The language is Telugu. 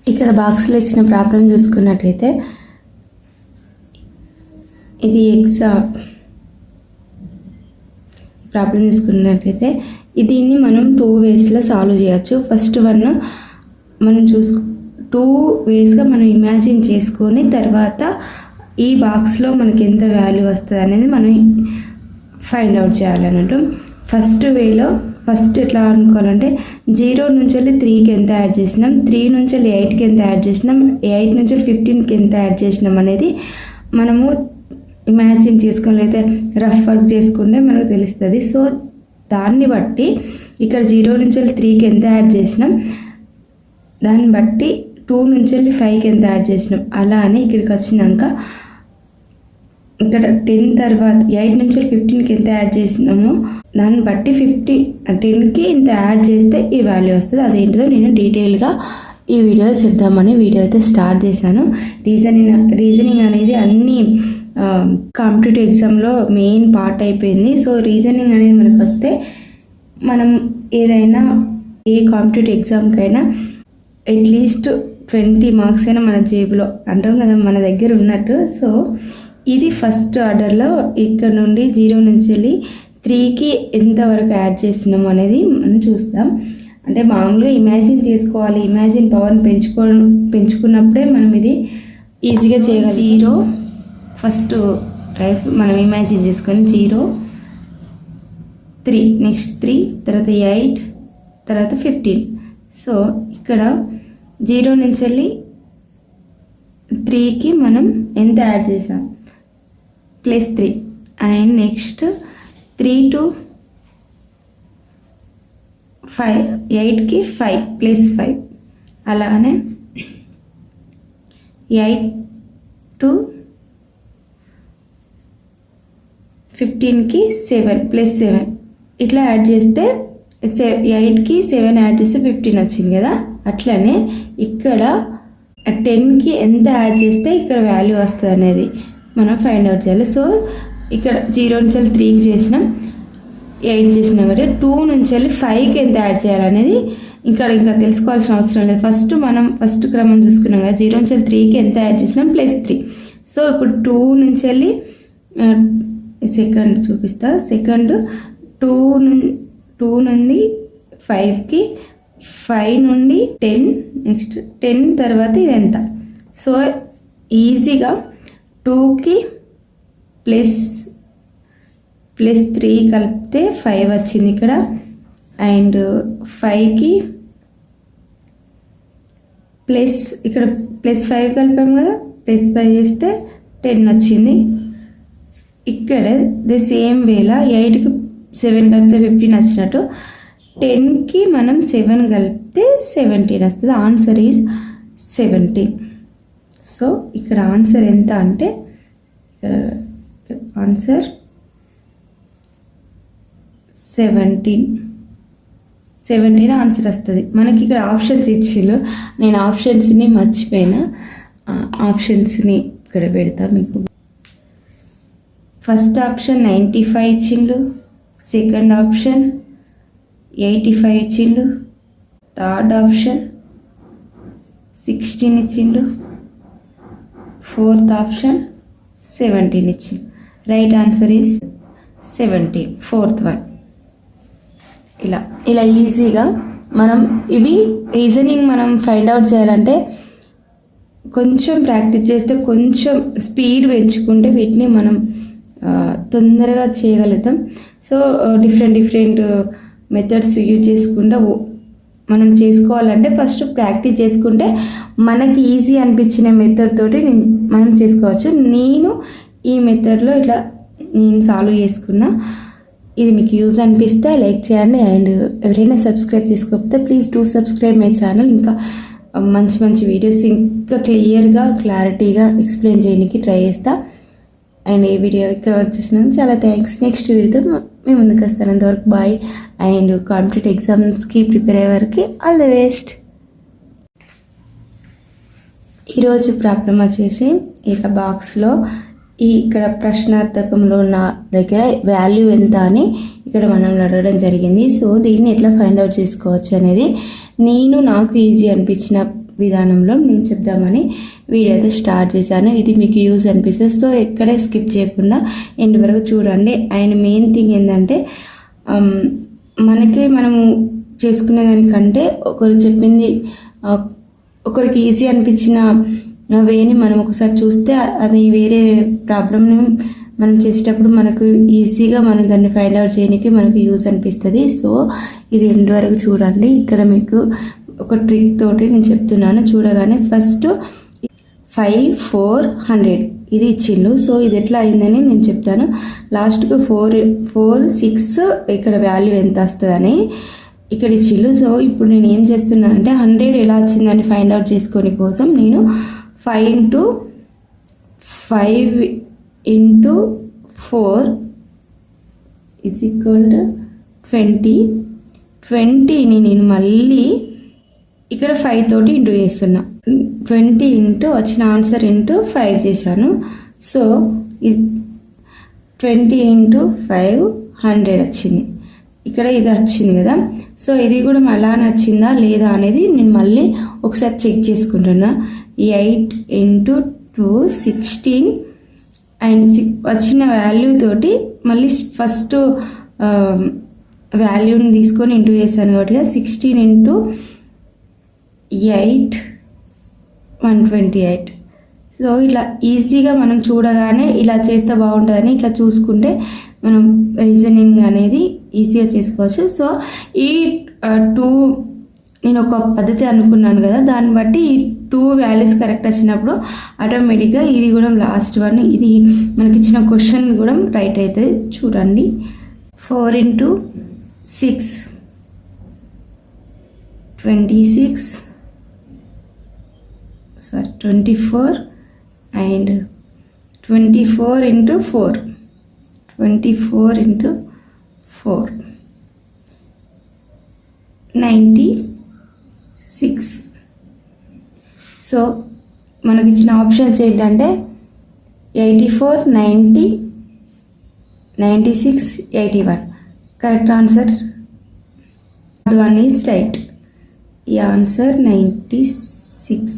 ఇక్కడ బాక్స్లో ఇచ్చిన ప్రాబ్లం చూసుకున్నట్లయితే ఇది ప్రాబ్లం చూసుకున్నట్లయితే దీన్ని మనం 2 వేస్లో సాల్వ్ చేయొచ్చు. ఫస్ట్ వన్ మనం 2 వేస్గా మనం ఇమాజిన్ చేసుకొని తర్వాత ఈ బాక్స్లో మనకి ఎంత వాల్యూ వస్తుంది అనేది మనం ఫైండ్ అవుట్ చేయాలన్నట్టు. ఫస్ట్ వేలో ఫస్ట్ ఎట్లా అనుకోవాలంటే 0 నుంచి 3కి ఎంత యాడ్ చేసినాం, 3 నుంచి 8కి ఎంత యాడ్ చేసినాం, 8 నుంచి 15కి ఎంత యాడ్ చేసినాం అనేది మనము ఇమాజిన్ చేసుకొని లేదా రఫ్ వర్క్ చేసుకుంటే మనకు తెలుస్తుంది. సో దాన్ని బట్టి ఇక్కడ 0 నుంచి 3కి ఎంత యాడ్ చేసినాం, దాన్ని బట్టి 2 నుంచి 5కి ఎంత యాడ్ చేసినాం, అలా అని ఇక్కడికి వచ్చినాక ఇక్కడ 10 తర్వాత 8 నుంచి 15కి ఎంత యాడ్ చేసినామో దాన్ని బట్టి 10కి ఇంత యాడ్ చేస్తే ఈ వాల్యూ వస్తుంది. అదేంటిదో నేను డీటెయిల్గా ఈ వీడియోలో చెప్దామని వీడియో అయితే స్టార్ట్ చేశాను. రీజనింగ్ అనేది అన్ని కాంపిటేటివ్ ఎగ్జామ్లో మెయిన్ పార్ట్ అయిపోయింది. సో రీజనింగ్ అనేది మనకు వస్తే మనం ఏదైనా ఏ కాంపిటేటివ్ ఎగ్జామ్కైనా అట్లీస్ట్ 20 మార్క్స్ అయినా మన జేబులో అంటాం కదా, మన దగ్గర ఉన్నట్టు. సో ఇది ఫస్ట్ ఆర్డర్లో ఇక్కడ నుండి 0 నుంచి 3కి ఎంతవరకు యాడ్ చేసినాము అనేది మనం చూస్తాం. అంటే మామూలుగా ఇమాజిన్ చేసుకోవాలి, ఇమాజిన్ పవర్ని పెంచుకున్నప్పుడే మనం ఇది ఈజీగా చేయగలం. 0 ఫస్ట్ టైప్ మనం ఇమాజిన్ చేసుకొని 0, 3, నెక్స్ట్ 3, తర్వాత 8, తర్వాత 15. సో ఇక్కడ 0 నుంచి 3కి మనం ఎంత యాడ్ చేసాం, +3, అండ్ నెక్స్ట్ 3 to 5, 8కి 5 +5, అలానే 8 to 15కి 7 +7, ఇట్లా యాడ్ చేస్తే 8కి 7 యాడ్ చేస్తే 15 వచ్చింది కదా. అట్లనే ఇక్కడ 10కి ఎంత యాడ్ చేస్తే ఇక్కడ వాల్యూ వస్తుంది అనేది మనం ఫైండ్ అవుట్ చేయాలి. సో ఇక్కడ 0 నుంచి 3కి చేసినాం, 8 చేసినాం కాబట్టి 2 నుంచి 5కి ఎంత యాడ్ చేయాలనేది ఇంకా తెలుసుకోవాల్సిన అవసరం లేదు. ఫస్ట్ క్రమం చూసుకున్నాం కదా, 0 నుంచి 3కి ఎంత యాడ్ చేసినాం, +3. సో ఇప్పుడు 2 నుంచి సెకండ్ చూపిస్తా. సెకండ్ 2 నుండి 5కి, 5 నుండి 10, నెక్స్ట్ 10 తర్వాత ఇది ఎంత. సో ఈజీగా 2కి +3 కలిపితే 5 వచ్చింది ఇక్కడ, అండ్ 5కి ఇక్కడ +5 కలిపాము కదా, +5 చేస్తే 10 వచ్చింది. ఇక్కడ ది సేమ్ వేలా 8కి 7 కలిపితే 15 వచ్చినట్టు 10కి మనం 7 కలిపితే 17 వస్తుంది. Answer is 17. సో ఇక్కడ ఆన్సర్ ఎంత అంటే ఇక్కడ ఆన్సర్ 17 ఆన్సర్ వస్తుంది. మనకి ఇక్కడ ఆప్షన్స్ ఇచ్చిళ్ళు, నేను ఆప్షన్స్ని మర్చిపోయినా, ఆప్షన్స్ని ఇక్కడ పెడతా మీకు. ఫస్ట్ ఆప్షన్ 95 ఇచ్చిండు, సెకండ్ ఆప్షన్ 85 ఇచ్చిండు, థర్డ్ ఆప్షన్ 16 ఇచ్చిండు, ఫోర్త్ ఆప్షన్ 17 ఇచ్చిండు. Right answer is 17, fourth one. ఇలా ఈజీగా మనం ఇవి రీజనింగ్ మనం ఫైండ్ అవుట్ చేయాలంటే కొంచెం ప్రాక్టీస్ చేస్తే, కొంచెం స్పీడ్ పెంచుకుంటే వీటిని మనం తొందరగా చేయగలుగుతాం. సో డిఫరెంట్ మెథడ్స్ యూజ్ చేసుకుంటూ మనం చేసుకోవాలంటే ఫస్ట్ ప్రాక్టీస్ చేసుకుంటే మనకి ఈజీ అనిపించిన మెథడ్ తోటి మనం చేసుకోవచ్చు. నేను ఈ మెథడ్లో ఇట్లా నేను సాల్వ్ చేసుకున్నా. ఇది మీకు యూజ్ అనిపిస్తే లైక్ చేయండి, అండ్ ఎవరైనా సబ్స్క్రైబ్ చేసుకోకపోతే please do subscribe my channel. ఇంకా మంచి వీడియోస్ ఇంకా క్లారిటీగా ఎక్స్ప్లెయిన్ చేయడానికి ట్రై చేస్తా. అండ్ ఈ వీడియో ఇక్కడ వచ్చేసినందుకు చాలా థ్యాంక్స్. నెక్స్ట్ వీడియోతో మేము ముందుకు వస్తాను. అంతవరకు బాయ్. అండ్ కాంపిటేటివ్ ఎగ్జామ్స్కి ప్రిపేర్ అయ్యే వరకు ఆల్ ది బెస్ట్. ఈరోజు ప్రాబ్లం వచ్చేసి ఇలా బాక్స్లో ఇక్కడ ప్రశ్నార్థకంలో ఉన్న దగ్గర వాల్యూ ఎంత అని ఇక్కడ మనం అడగడం జరిగింది. సో దీన్ని ఎట్లా ఫైండ్ అవుట్ చేసుకోవచ్చు అనేది నాకు ఈజీ అనిపించిన విధానంలో నేను చెప్దామని వీడియో అయితే స్టార్ట్ చేశాను. ఇది మీకు యూజ్ అనిపిస్తుంది, సో ఎక్కడే స్కిప్ చేయకుండా ఎండ్ వరకు చూడండి. అండ్ మెయిన్ థింగ్ ఏంటంటే మనము చేసుకునే దానికంటే ఒకరు చెప్పింది ఒకరికి ఈజీ అనిపించిన వేని మనం ఒకసారి చూస్తే అది వేరే ప్రాబ్లమ్ని మనం చేసేటప్పుడు మనకు ఈజీగా మనం దాన్ని ఫైండ్ అవుట్ చేయడానికి మనకు యూజ్ అనిపిస్తుంది. సో ఇది ఎండ్ వరకు చూడండి. ఇక్కడ మీకు ఒక ట్రిక్ తోటి నేను చెప్తున్నాను. చూడగానే ఫస్ట్ 5 4 100 ఇది ఇచ్చిండు. సో ఇది ఎట్లా అయిందని నేను చెప్తాను. లాస్ట్కు 4 6 ఇక్కడ వాల్యూ ఎంత వస్తుందని ఇక్కడ ఇచ్చిండు. సో ఇప్పుడు నేను ఏం చేస్తున్నానంటే 100 ఎలా వచ్చిందని ఫైండ్ అవుట్ చేసుకొని కోసం నేను 5 into 4 is equal to 20ని నేను మళ్ళీ ఇక్కడ 5 తోటి ఇంటూ చేస్తున్నా. 20 ఇంటూ వచ్చిన ఆన్సర్ ఇంటూ 5 చేశాను. సో 20 ఇంటూ 5 100 వచ్చింది. ఇక్కడ ఇది వచ్చింది కదా. సో ఇది కూడా అలా నచ్చిందా లేదా అనేది నేను మళ్ళీ ఒకసారి చెక్ చేసుకుంటున్నా. 8 ఇంటూ 2 16 అండ్ వచ్చిన వాల్యూ తోటి మళ్ళీ ఫస్ట్ వాల్యూని తీసుకొని ఇంటూ చేశాను కాబట్టి 16 ఇంటూ 8 128. సో ఇట్లా ఈజీగా మనం చూడగానే ఇలా చేస్తే బాగుంటుందని ఇట్లా చూసుకుంటే మనం రీజనింగ్ అనేది ఈజీగా చేసుకోవచ్చు. సో ఈ 2 నేను ఒక పద్ధతి అనుకున్నాను కదా, దాన్ని బట్టి ఈ 2 వాల్యూస్ కరెక్ట్ వచ్చినప్పుడు ఆటోమేటిక్గా ఇది కూడా లాస్ట్ వన్ ఇది మనకి ఇచ్చిన క్వశ్చన్ కూడా రైట్ అవుతుంది. చూడండి. 4 into 6 24 and 24 into 4 96. సో మనకి ఇచ్చిన ఆప్షన్స్ ఏంటంటే 84 90 96 81. Correct answer 1 is right. ఈ ఆన్సర్ 96.